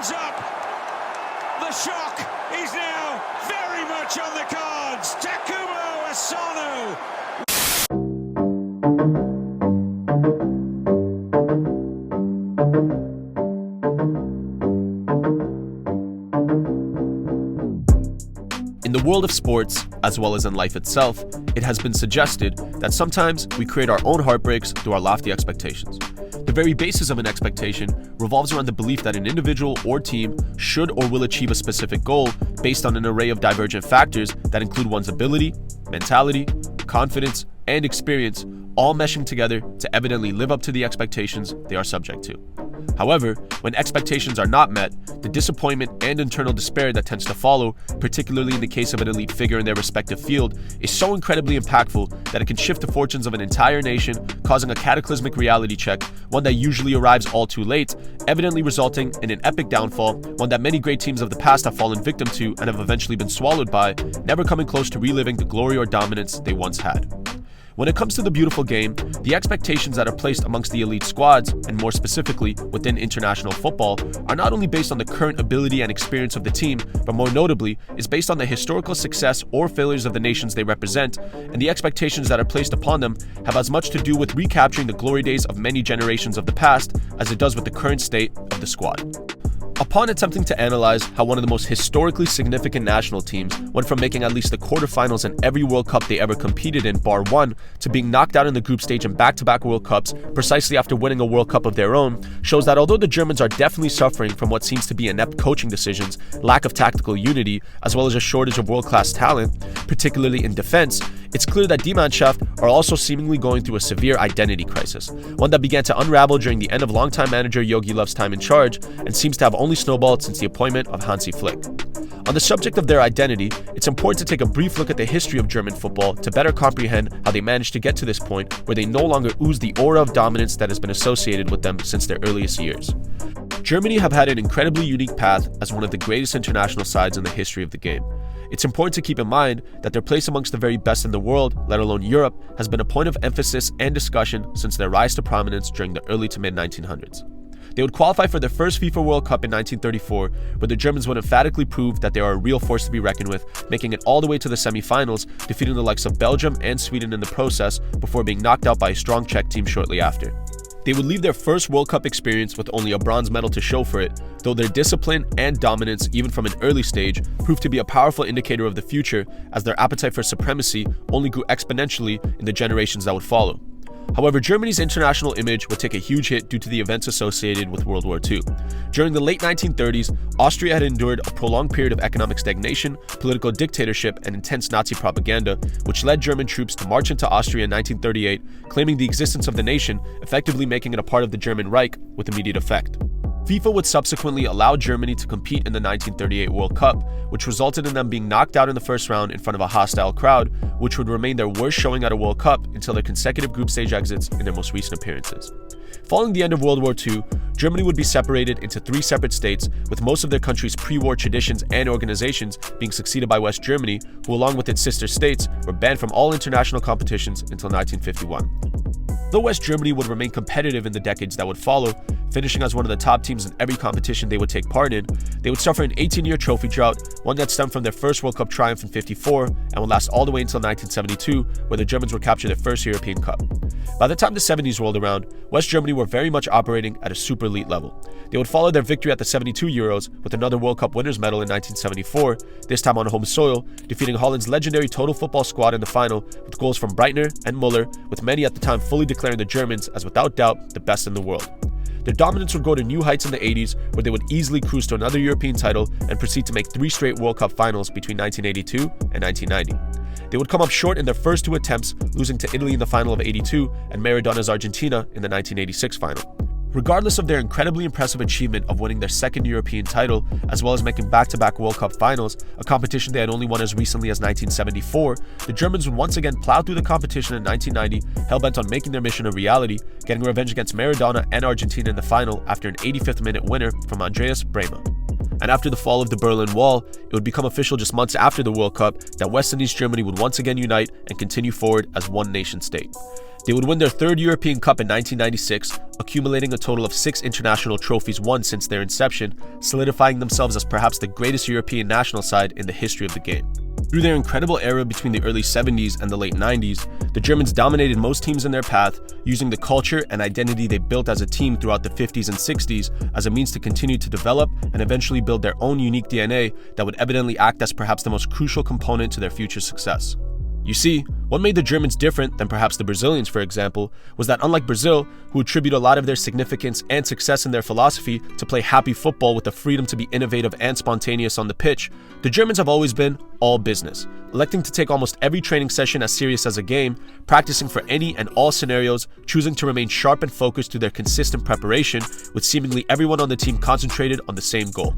hands up. The shock is now very much on the cards. Takuma Asano. In the world of sports, as well as in life itself, it has been suggested that sometimes we create our own heartbreaks through our lofty expectations. The very basis of an expectation revolves around the belief that an individual or team should or will achieve a specific goal based on an array of divergent factors that include one's ability, mentality, confidence, and experience, all meshing together to evidently live up to the expectations they are subject to. However, when expectations are not met, the disappointment and internal despair that tends to follow, particularly in the case of an elite figure in their respective field, is so incredibly impactful that it can shift the fortunes of an entire nation, causing a cataclysmic reality check, one that usually arrives all too late, evidently resulting in an epic downfall, one that many great teams of the past have fallen victim to and have eventually been swallowed by, never coming close to reliving the glory or dominance they once had. When it comes to the beautiful game, the expectations that are placed amongst the elite squads, and more specifically within international football, are not only based on the current ability and experience of the team, but more notably, is based on the historical success or failures of the nations they represent, and the expectations that are placed upon them have as much to do with recapturing the glory days of many generations of the past as it does with the current state of the squad. Upon attempting to analyze how one of the most historically significant national teams went from making at least the quarterfinals in every World Cup they ever competed in, bar one, to being knocked out in the group stage in back-to-back World Cups precisely after winning a World Cup of their own, shows that although the Germans are definitely suffering from what seems to be inept coaching decisions, lack of tactical unity, as well as a shortage of world-class talent, particularly in defense, it's clear that Die Manschaft are also seemingly going through a severe identity crisis, one that began to unravel during the end of longtime manager Jogi Löw's time in charge and seems to have only snowballed since the appointment of Hansi Flick. On the subject of their identity, it's important to take a brief look at the history of German football to better comprehend how they managed to get to this point where they no longer ooze the aura of dominance that has been associated with them since their earliest years. Germany have had an incredibly unique path as one of the greatest international sides in the history of the game. It's important to keep in mind that their place amongst the very best in the world, let alone Europe, has been a point of emphasis and discussion since their rise to prominence during the early to mid-1900s. They would qualify for their first FIFA World Cup in 1934, where the Germans would emphatically prove that they are a real force to be reckoned with, making it all the way to the semi-finals, defeating the likes of Belgium and Sweden in the process before being knocked out by a strong Czech team shortly after. They would leave their first World Cup experience with only a bronze medal to show for it, though their discipline and dominance, even from an early stage, proved to be a powerful indicator of the future, as their appetite for supremacy only grew exponentially in the generations that would follow. However, Germany's international image would take a huge hit due to the events associated with World War II. During the late 1930s, Austria had endured a prolonged period of economic stagnation, political dictatorship, and intense Nazi propaganda, which led German troops to march into Austria in 1938, claiming the existence of the nation, effectively making it a part of the German Reich with immediate effect. FIFA would subsequently allow Germany to compete in the 1938 World Cup, which resulted in them being knocked out in the first round in front of a hostile crowd, which would remain their worst showing at a World Cup until their consecutive group stage exits in their most recent appearances. Following the end of World War II, Germany would be separated into three separate states, with most of their country's pre-war traditions and organizations being succeeded by West Germany, who along with its sister states were banned from all international competitions until 1951. Though West Germany would remain competitive in the decades that would follow, finishing as one of the top teams in every competition they would take part in, they would suffer an 18-year trophy drought, one that stemmed from their first World Cup triumph in '54 and would last all the way until 1972, where the Germans would capture their first European Cup. By the time the 70s rolled around, West Germany were very much operating at a super elite level. They would follow their victory at the '72 Euros with another World Cup winners' medal in 1974, this time on home soil, defeating Holland's legendary total football squad in the final with goals from Breitner and Muller, with many at the time fully declaring the Germans as without doubt the best in the world. Their dominance would go to new heights in the 80s, where they would easily cruise to another European title and proceed to make 3 straight World Cup finals between 1982 and 1990. They would come up short in their first 2 attempts, losing to Italy in the final of '82 and Maradona's Argentina in the 1986 final. Regardless of their incredibly impressive achievement of winning their second European title, as well as making back-to-back World Cup finals, a competition they had only won as recently as 1974, the Germans would once again plow through the competition in 1990, hell-bent on making their mission a reality, getting revenge against Maradona and Argentina in the final after an 85th minute winner from Andreas Brehme. And after the fall of the Berlin Wall, it would become official just months after the World Cup that West and East Germany would once again unite and continue forward as one nation state. They would win their third European Cup in 1996, accumulating a total of 6 international trophies won since their inception, solidifying themselves as perhaps the greatest European national side in the history of the game. Through their incredible era between the early 70s and the late 90s, the Germans dominated most teams in their path, using the culture and identity they built as a team throughout the 50s and 60s as a means to continue to develop and eventually build their own unique DNA that would evidently act as perhaps the most crucial component to their future success. You see, what made the Germans different than perhaps the Brazilians, for example, was that unlike Brazil, who attribute a lot of their significance and success in their philosophy to play happy football with the freedom to be innovative and spontaneous on the pitch, the Germans have always been all business, electing to take almost every training session as serious as a game, practicing for any and all scenarios, choosing to remain sharp and focused through their consistent preparation, with seemingly everyone on the team concentrated on the same goal.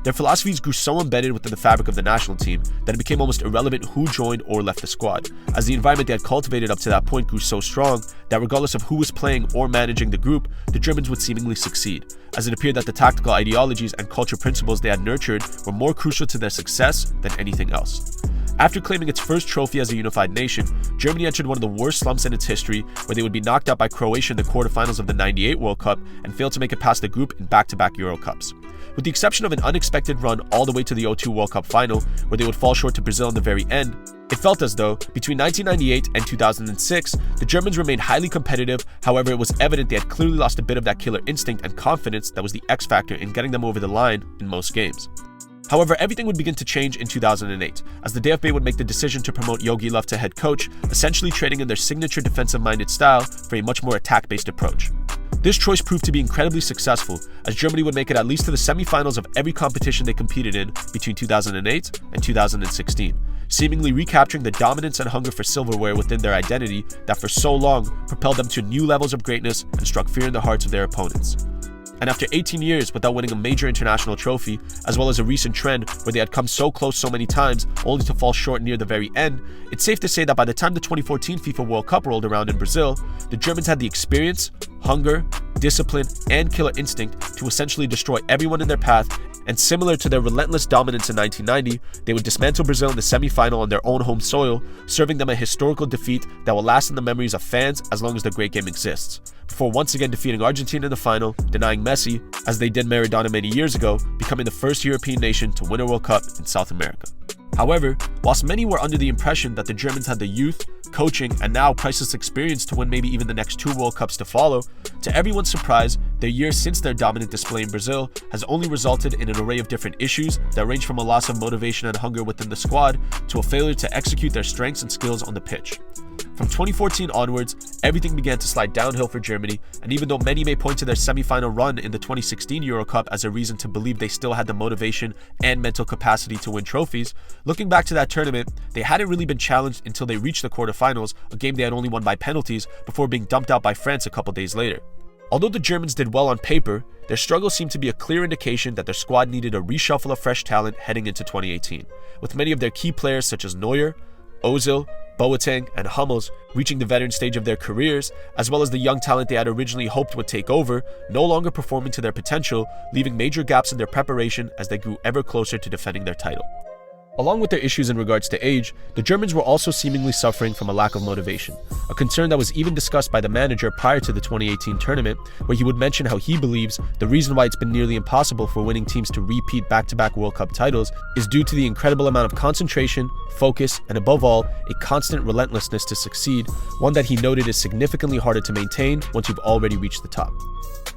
Their philosophies grew so embedded within the fabric of the national team that it became almost irrelevant who joined or left the squad, as the environment they had cultivated up to that point grew so strong that regardless of who was playing or managing the group, the Germans would seemingly succeed, as it appeared that the tactical ideologies and culture principles they had nurtured were more crucial to their success than anything else. After claiming its first trophy as a unified nation, Germany entered one of the worst slumps in its history, where they would be knocked out by Croatia in the quarterfinals of the '98 World Cup and failed to make it past the group in back-to-back Euro Cups. With the exception of an unexpected run all the way to the '02 World Cup final, where they would fall short to Brazil in the very end, it felt as though, between 1998 and 2006, the Germans remained highly competitive. However, it was evident they had clearly lost a bit of that killer instinct and confidence that was the X factor in getting them over the line in most games. However, everything would begin to change in 2008, as the DFB would make the decision to promote Jogi Löw to head coach, essentially trading in their signature defensive-minded style for a much more attack-based approach. This choice proved to be incredibly successful, as Germany would make it at least to the semifinals of every competition they competed in between 2008 and 2016, seemingly recapturing the dominance and hunger for silverware within their identity that for so long propelled them to new levels of greatness and struck fear in the hearts of their opponents. And after 18 years without winning a major international trophy, as well as a recent trend where they had come so close so many times only to fall short near the very end, it's safe to say that by the time the 2014 FIFA World Cup rolled around in Brazil, the Germans had the experience, hunger, discipline, and killer instinct to essentially destroy everyone in their path, and similar to their relentless dominance in 1990, they would dismantle Brazil in the semi-final on their own home soil, serving them a historical defeat that will last in the memories of fans as long as the great game exists, before once again defeating Argentina in the final, denying Messi, as they did Maradona many years ago, becoming the first European nation to win a World Cup in South America. However, whilst many were under the impression that the Germans had the youth, coaching, and now priceless experience to win maybe even the next 2 World Cups to follow, to everyone's surprise, their years since their dominant display in Brazil has only resulted in an array of different issues that range from a loss of motivation and hunger within the squad to a failure to execute their strengths and skills on the pitch. From 2014 onwards, everything began to slide downhill for Germany, and even though many may point to their semi-final run in the 2016 Euro Cup as a reason to believe they still had the motivation and mental capacity to win trophies, looking back to that tournament, they hadn't really been challenged until they reached the quarterfinals, a game they had only won by penalties before being dumped out by France a couple days later. Although the Germans did well on paper, their struggle seemed to be a clear indication that their squad needed a reshuffle of fresh talent heading into 2018, with many of their key players such as Neuer, Ozil, Boateng, and Hummels reaching the veteran stage of their careers, as well as the young talent they had originally hoped would take over, no longer performing to their potential, leaving major gaps in their preparation as they grew ever closer to defending their title. Along with their issues in regards to age, the Germans were also seemingly suffering from a lack of motivation, a concern that was even discussed by the manager prior to the 2018 tournament, where he would mention how he believes the reason why it's been nearly impossible for winning teams to repeat back-to-back World Cup titles is due to the incredible amount of concentration, focus, and above all, a constant relentlessness to succeed, one that he noted is significantly harder to maintain once you've already reached the top.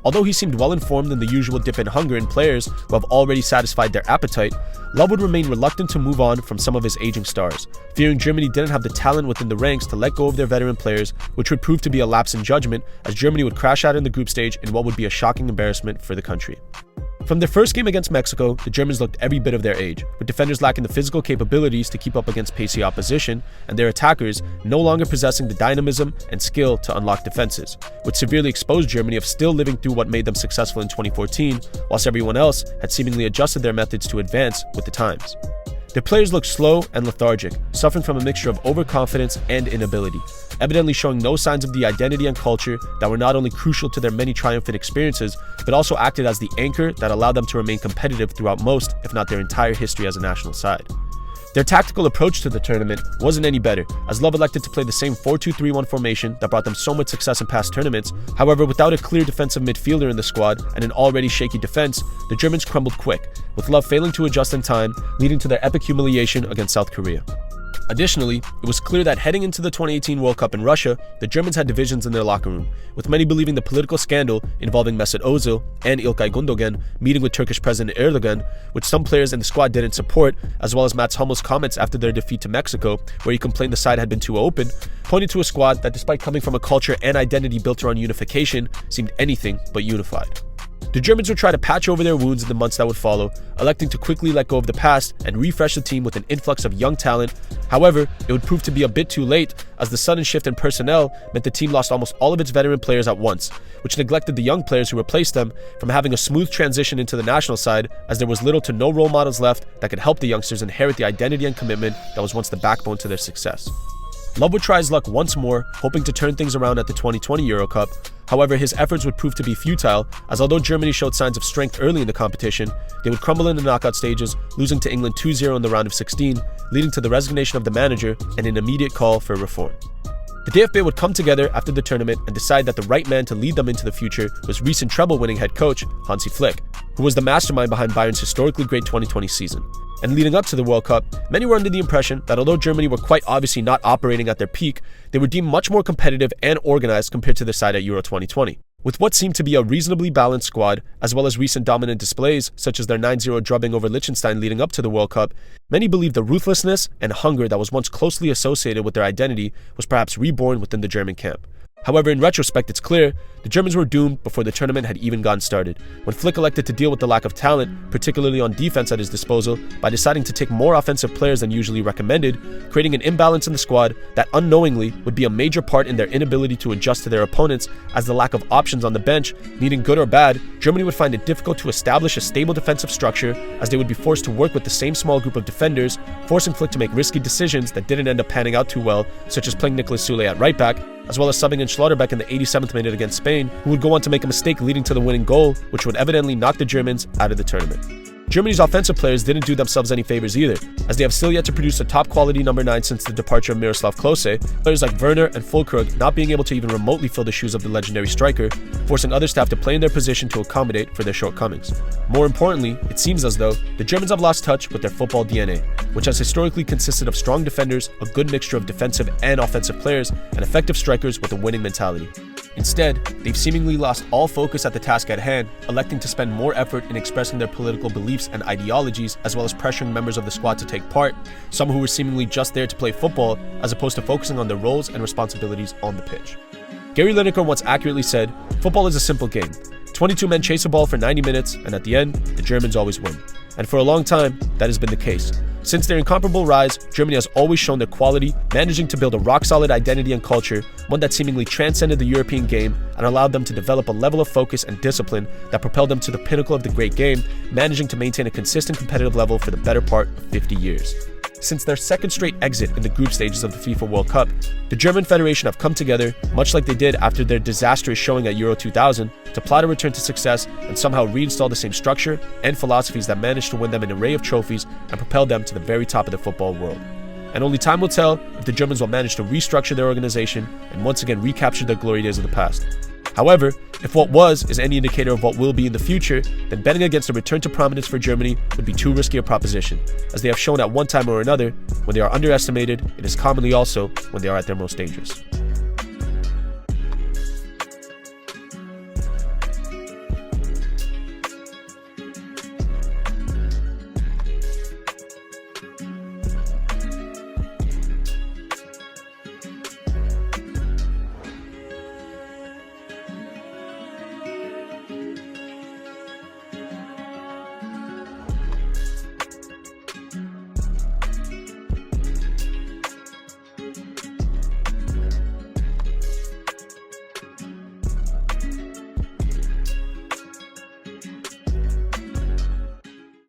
Although he seemed well informed in the usual dip in hunger in players who have already satisfied their appetite, Löw would remain reluctant to move on from some of his aging stars, fearing Germany didn't have the talent within the ranks to let go of their veteran players, which would prove to be a lapse in judgment as Germany would crash out in the group stage in what would be a shocking embarrassment for the country. From their first game against Mexico, the Germans looked every bit of their age, with defenders lacking the physical capabilities to keep up against pacey opposition, and their attackers no longer possessing the dynamism and skill to unlock defenses, which severely exposed Germany of still living through what made them successful in 2014, whilst everyone else had seemingly adjusted their methods to advance with the times. Their players looked slow and lethargic, suffering from a mixture of overconfidence and inability, evidently showing no signs of the identity and culture that were not only crucial to their many triumphant experiences, but also acted as the anchor that allowed them to remain competitive throughout most, if not their entire history as a national side. Their tactical approach to the tournament wasn't any better, as Love elected to play the same 4-2-3-1 formation that brought them so much success in past tournaments. However, without a clear defensive midfielder in the squad and an already shaky defense, the Germans crumbled quick, with Love failing to adjust in time, leading to their epic humiliation against South Korea. Additionally, it was clear that heading into the 2018 World Cup in Russia, the Germans had divisions in their locker room, with many believing the political scandal involving Mesut Ozil and İlkay Gündoğan meeting with Turkish President Erdogan, which some players in the squad didn't support, as well as Mats Hummel's comments after their defeat to Mexico, where he complained the side had been too open, pointed to a squad that, despite coming from a culture and identity built around unification, seemed anything but unified. The Germans would try to patch over their wounds in the months that would follow, electing to quickly let go of the past and refresh the team with an influx of young talent. However, it would prove to be a bit too late, as the sudden shift in personnel meant the team lost almost all of its veteran players at once, which neglected the young players who replaced them from having a smooth transition into the national side, as there was little to no role models left that could help the youngsters inherit the identity and commitment that was once the backbone to their success. Love would try his luck once more, hoping to turn things around at the 2020 Euro Cup. However, his efforts would prove to be futile, as although Germany showed signs of strength early in the competition, they would crumble in the knockout stages, losing to England 2-0 in the round of 16, leading to the resignation of the manager and an immediate call for reform. The DFB would come together after the tournament and decide that the right man to lead them into the future was recent treble-winning head coach Hansi Flick, who was the mastermind behind Bayern's historically great 2020 season. And leading up to the World Cup, many were under the impression that although Germany were quite obviously not operating at their peak, they were deemed much more competitive and organized compared to their side at Euro 2020. With what seemed to be a reasonably balanced squad, as well as recent dominant displays, such as their 9-0 drubbing over Liechtenstein leading up to the World Cup, many believed the ruthlessness and hunger that was once closely associated with their identity was perhaps reborn within the German camp. However, in retrospect, it's clear the Germans were doomed before the tournament had even gotten started, when Flick elected to deal with the lack of talent, particularly on defense at his disposal, by deciding to take more offensive players than usually recommended, creating an imbalance in the squad that unknowingly would be a major part in their inability to adjust to their opponents, as the lack of options on the bench, meaning good or bad, Germany would find it difficult to establish a stable defensive structure, as they would be forced to work with the same small group of defenders, forcing Flick to make risky decisions that didn't end up panning out too well, such as playing Niklas Süle at right back, as well as subbing in Schlotterbeck in the 87th minute against Spain, who would go on to make a mistake leading to the winning goal, which would evidently knock the Germans out of the tournament. Germany's offensive players didn't do themselves any favors either, as they have still yet to produce a top-quality number 9 since the departure of Miroslav Klose, players like Werner and Füllkrug not being able to even remotely fill the shoes of the legendary striker, forcing other staff to play in their position to accommodate for their shortcomings. More importantly, it seems as though the Germans have lost touch with their football DNA, which has historically consisted of strong defenders, a good mixture of defensive and offensive players, and effective strikers with a winning mentality. Instead, they've seemingly lost all focus at the task at hand, electing to spend more effort in expressing their political beliefs and ideologies, as well as pressuring members of the squad to take part, some who were seemingly just there to play football, as opposed to focusing on their roles and responsibilities on the pitch. Gary Lineker once accurately said, "Football is a simple game. 22 men chase a ball for 90 minutes, and at the end, the Germans always win." And for a long time, that has been the case. Since their incomparable rise, Germany has always shown their quality, managing to build a rock-solid identity and culture, one that seemingly transcended the European game and allowed them to develop a level of focus and discipline that propelled them to the pinnacle of the great game, managing to maintain a consistent competitive level for the better part of 50 years. Since their second straight exit in the group stages of the FIFA World Cup, the German Federation have come together, much like they did after their disastrous showing at Euro 2000, to plot a return to success and somehow reinstall the same structure and philosophies that managed to win them an array of trophies and propel them to the very top of the football world. And only time will tell if the Germans will manage to restructure their organization and once again recapture their glory days of the past. However, if what was is any indicator of what will be in the future, then betting against a return to prominence for Germany would be too risky a proposition, as they have shown at one time or another, when they are underestimated, it is commonly also when they are at their most dangerous.